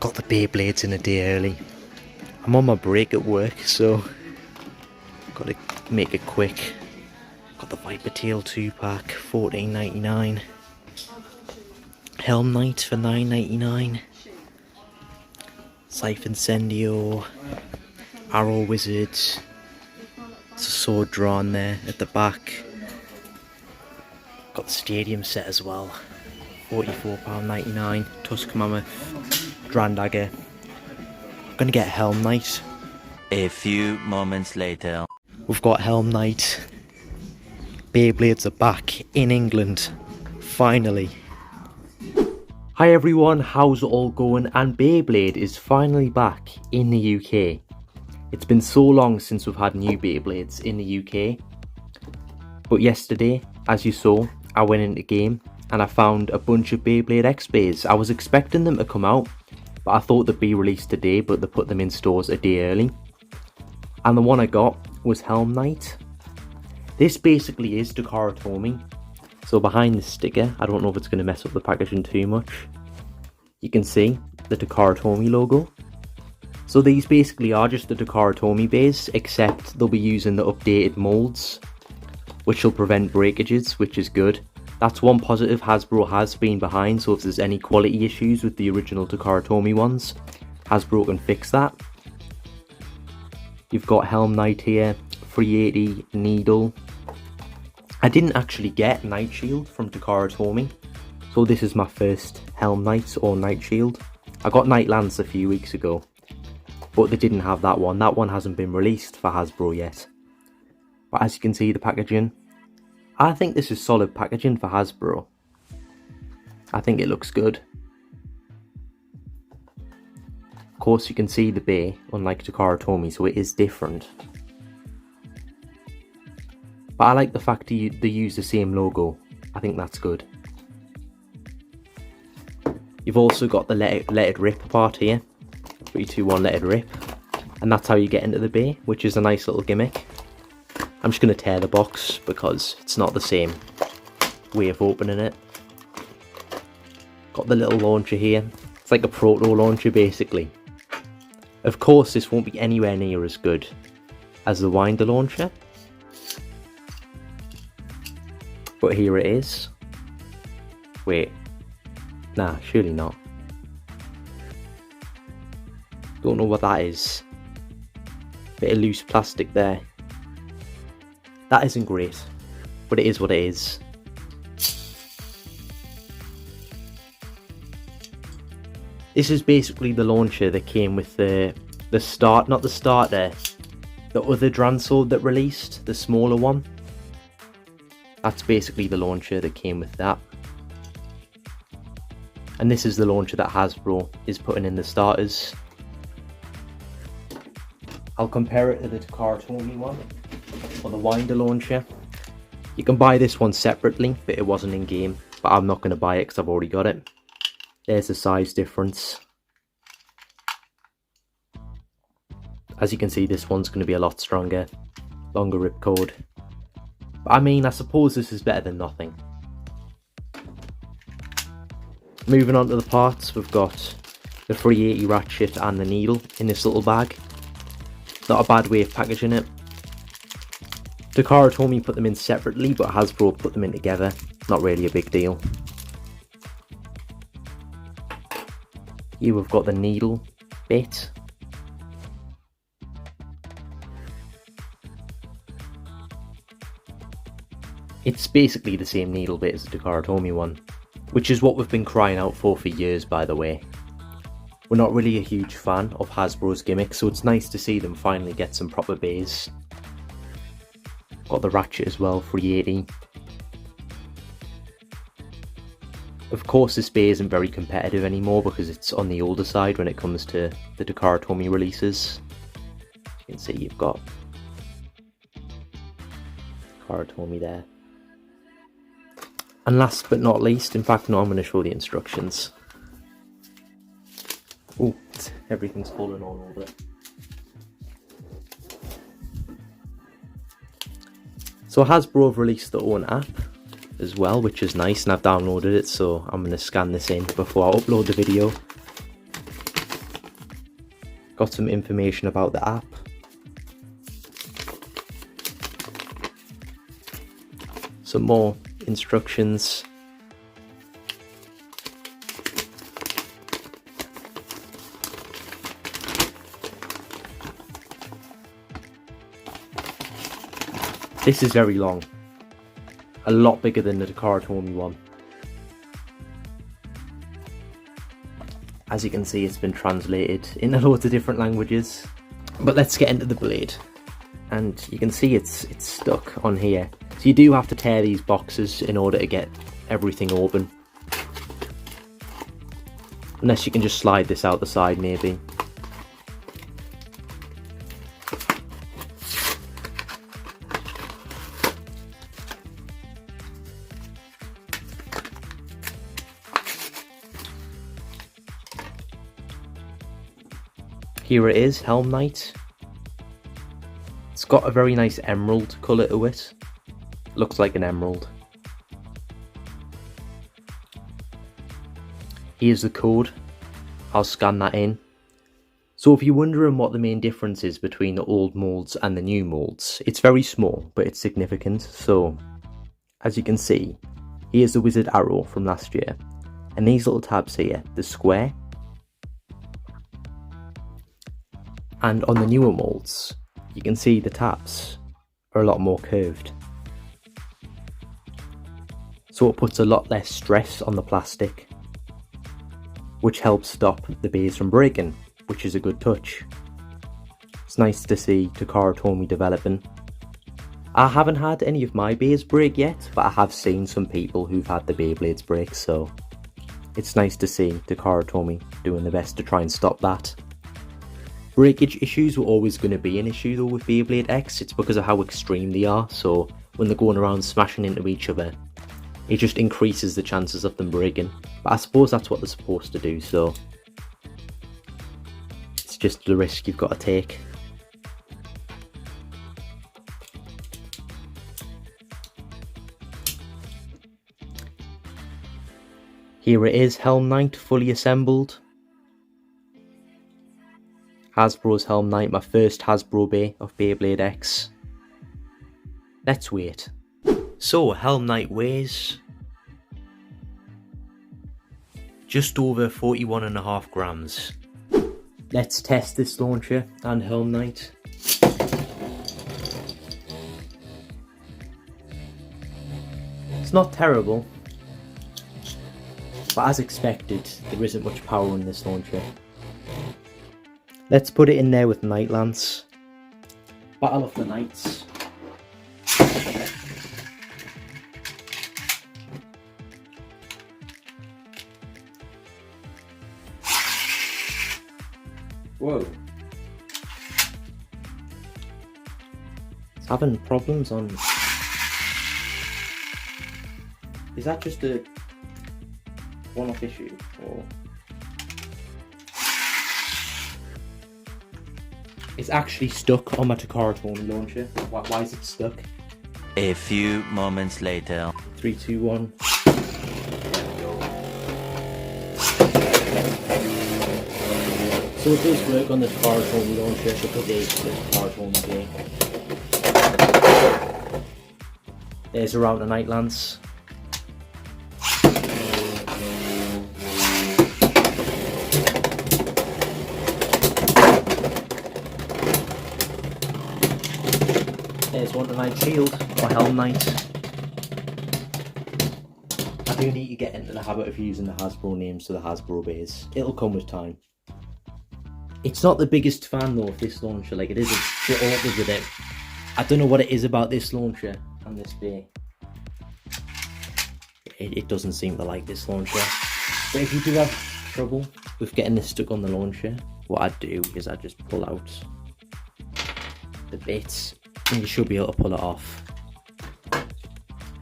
got the Beyblades in a day early. I'm on my break at work, so got to make it quick. Got the Viper Tail 2-pack, $14.99. Helm Knight for $9.99. Siphon Incendio, Arrow Wizards. There's a sword drawn there at the back. Got the stadium set as well, £44.99. Tusk Mammoth, Drandagger. I'm gonna get Helm Knight. A few moments later. We've got Helm Knight. Beyblades are back in England, finally. Hi everyone, how's it all going? And Beyblade is finally back in the UK. It's been so long since we've had new Beyblades in the UK. But yesterday, as you saw, I went into game and I found a bunch of Beyblade X Bays. I was expecting them to come out, but I thought they'd be released today, but they put them in stores a day early. And the one I got was Helm Knight. This basically is Takara Tomy. So behind the sticker, I don't know if it's going to mess up the packaging too much, you can see the Takara Tomy logo. So these basically are just the Takara Tomy bays, except they'll be using the updated molds, which will prevent breakages, which is good. That's one positive Hasbro has been behind, so if there's any quality issues with the original Takara Tomy ones, Hasbro can fix that. You've got Helm Knight here, 380 needle. I didn't actually get Night Shield from Takara Tomy, so this is my first Helm Knight or Night Shield. I got Night Lance a few weeks ago, but they didn't have that one. That one hasn't been released for Hasbro yet. But as you can see, the packaging, I think this is solid packaging for Hasbro. I think it looks good. Of course, you can see the bay, unlike Takara Tomy, so it is different. But I like the fact they use the same logo. I think that's good. You've also got the let it rip part here. 3, 2, 1, let it rip. And that's how you get into the bay, which is a nice little gimmick. I'm just going to tear the box because it's not the same way of opening it. Got the little launcher here. It's like a proto launcher basically. Of course, this won't be anywhere near as good as the winder launcher. But here it is. Wait. Nah, surely not. Don't know what that is. Bit of loose plastic there. That isn't great, but it is what it is. This is basically the launcher that came with the not the starter, the other Dransword that released, the smaller one. That's basically the launcher that came with that. And this is the launcher that Hasbro is putting in the starters. I'll compare it to the Takara Tomy one, or the winder launcher. You can buy this one separately, but it wasn't in game. But I'm not going to buy it because I've already got it. There's the size difference. As you can see, this one's going to be a lot stronger, longer ripcord. But I mean, I suppose this is better than nothing. Moving on to the parts, we've got the 380 ratchet and the needle in this little bag. Not a bad way of packaging it. Takara Tomy put them in separately, but Hasbro put them in together. Not really a big deal. Here we've got the needle bit. It's basically the same needle bit as the Takara Tomy one, which is what we've been crying out for years, by the way. We're not really a huge fan of Hasbro's gimmicks, so it's nice to see them finally get some proper bays. Got the ratchet as well, 380. Of course, this bay isn't very competitive anymore because it's on the older side when it comes to the Takara Tomy releases. You can see you've got Takara Tomy there. And last but not least, in fact no, I'm going to show the instructions. Oh, everything's falling all over it. So Hasbro have released their own app as well, which is nice, and I've downloaded it, so I'm going to scan this in before I upload the video. Got some information about the app. Some more instructions. This is very long. A lot bigger than the Karatomi one. As you can see, it's been translated into loads of different languages. But let's get into the blade. And you can see it's stuck on here. So you do have to tear these boxes in order to get everything open. Unless you can just slide this out the side maybe. Here it is, Helm Knight. It's got a very nice emerald colour to it. Looks like an emerald. Here's the code. I'll scan that in. So if you're wondering what the main difference is between the old moulds and the new moulds, it's very small, but it's significant. So, as you can see, here's the wizard arrow from last year. And these little tabs here, the square. And on the newer moulds, you can see the tabs are a lot more curved. So it puts a lot less stress on the plastic, which helps stop the bays from breaking, which is a good touch. It's nice to see Takara Tomy developing. I haven't had any of my bays break yet, but I have seen some people who've had the Beyblades break, so it's nice to see Takara Tomy doing the best to try and stop that. Breakage issues were always going to be an issue though with Beyblade X. It's because of how extreme they are, so when they're going around smashing into each other, it just increases the chances of them breaking. But I suppose that's what they're supposed to do, so it's just the risk you've got to take. Here it is, Helm Knight, fully assembled. Hasbro's Helm Knight, my first Hasbro bay of Beyblade X. Let's wait. So, Helm Knight weighs just over 41.5 grams. Let's test this launcher and Helm Knight. It's not terrible, but as expected, there isn't much power in this launcher. Let's put it in there with Night Lance. Battle of the Knights. Whoa. It's having problems on... Is that just a one-off issue, or... It's actually stuck on my Takara Tomy launcher. Why is it stuck? A few moments later. 3, 2, 1. So it does work on the Takara Tomy launcher because it is the Takara Tomy game. There's around a Night Lance. There's one Knight Shield, or Helm Knight. I do need to get into the habit of using the Hasbro names to the Hasbro bays. It'll come with time. It's not the biggest fan though of this launcher, like it is a bit awkward with it. I don't know what it is about this launcher and this bay. It doesn't seem to like this launcher. But if you do have trouble with getting this stuck on the launcher, what I'd do is I'd just pull out the bits. And you should be able to pull it off.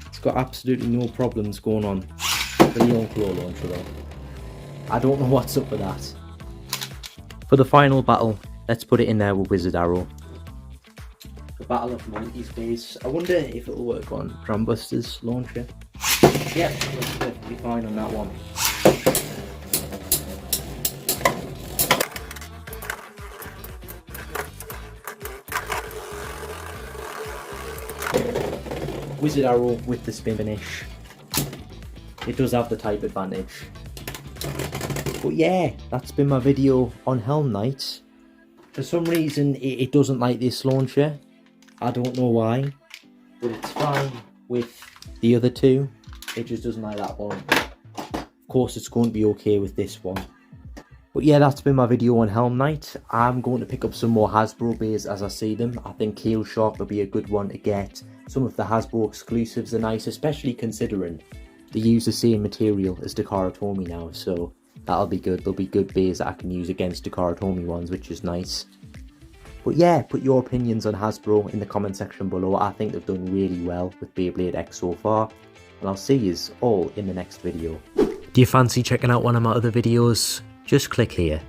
It's got absolutely no problems going on for the old Claw launcher though. I don't know what's up with that. For the final battle, let's put it in there with Wizard Arrow. The Battle of Monkey's Base. I wonder if it'll work on Drambuster's launcher. Yeah, it's perfectly fine on that one. Wizard Arrow with the spin finish. It does have the type advantage. But yeah, that's been my video on Helm Knight. For some reason it doesn't like this launcher. I don't know why. But it's fine with the other two. It just doesn't like that one. Of course it's going to be okay with this one. But yeah, that's been my video on Helm Knight. I'm going to pick up some more Hasbro bays as I see them. I think Keel Shark will be a good one to get. Some of the Hasbro exclusives are nice, especially considering they use the same material as Takara Tomy now, so that'll be good. There'll be good bays that I can use against Takara Tomy ones, which is nice. But yeah, put your opinions on Hasbro in the comment section below. I think they've done really well with Beyblade X so far, and I'll see yous all in the next video. Do you fancy checking out one of my other videos? Just click here.